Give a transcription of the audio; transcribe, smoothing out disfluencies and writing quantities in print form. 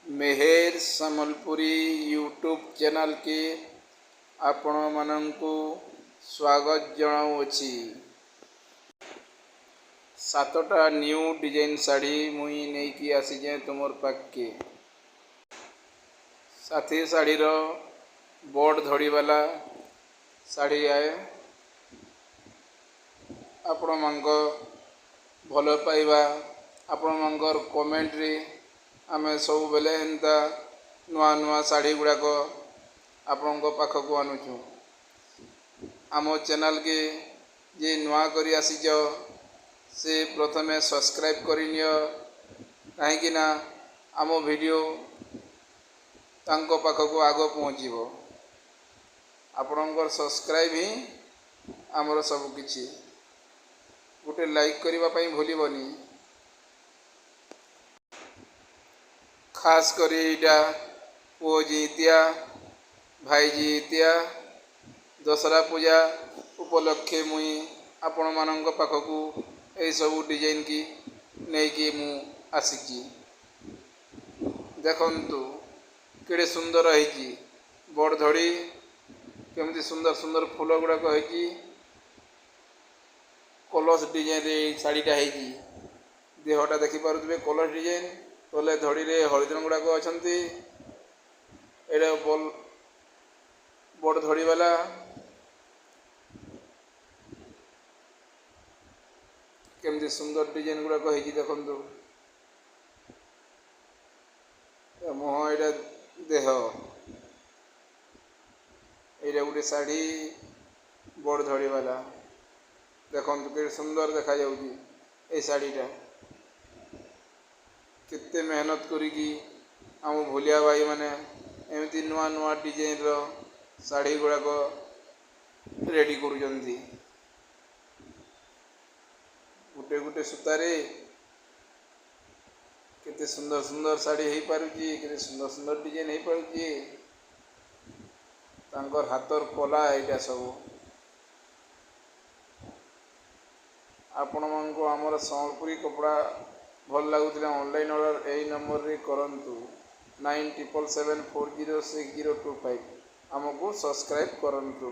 मेहेर Sambalpuri YouTube channel के आपण मानंकु स्वागत जनाऊँगी। सातटा न्यू डिजाइन साड़ी मुई नहीं आसी जाए तुमर पाखे। साथी शाढ़ीर बड़ धड़ी वाला शाढ़ी आए आपण मानक भल पाइबा आपण मानकर कमेंट रे आमे सब बेले एंता नुआ नुआ शाढ़ी गुड़ाक आपण पाखक आणुचु। आम चैनल के जे नुआ करी आसीच से प्रथमे सब्सक्राइब करिनियो कहीं आम वीडियो तांको पाखक आग पहुँचो। आपणकर सब्सक्राइब ही आमर सब किछि। गोटे लाइक करने भूलबनी। खास करी इटा पुओ जीतिया भाई जीतिया दशहरा पूजा उपलक्षे मुई आपण मानक पाखकू यही सब डिजाइन की नहीं कि मु आसिची। देखंतु केड़े सुंदर है बड़ धड़ी केमती सुंदर सुंदर फूल गुड़ाक है कलश डिजाइन रे शाड़ीटा है देहटा देखिपे कलश डिजाइन तले धड़ी रे हरिजन गुड़ाक अच्छा बल बड़ धड़ी वाला केमती सुंदर डिजाइन गुड़ाक है देखु मुह एटा देह ये गोटे शाड़ी बड़ धड़ी वाला देखु के सुंदर देखा जाऊँगी। शाड़ीटा केते मेहनत करी आम भूलिया भाई मैंने एमती नुआ नुआ डिजाइन रो शाड़ी गुड़ाक रेडी करुँच। गुटे गुटे सूतारे केते सुंदर सुंदर शाड़ी हो पारुची केते सुंदर सुंदर डिजाइन हो पारुची। तांकर हाथर कला एटा सब आपण मानक आमर सम्बलपुरी कपड़ा भल लगुला ऑनलाइन ऑर्डर यही नंबर रे करंतु 9777406025 आमको सब्सक्राइब करंतु।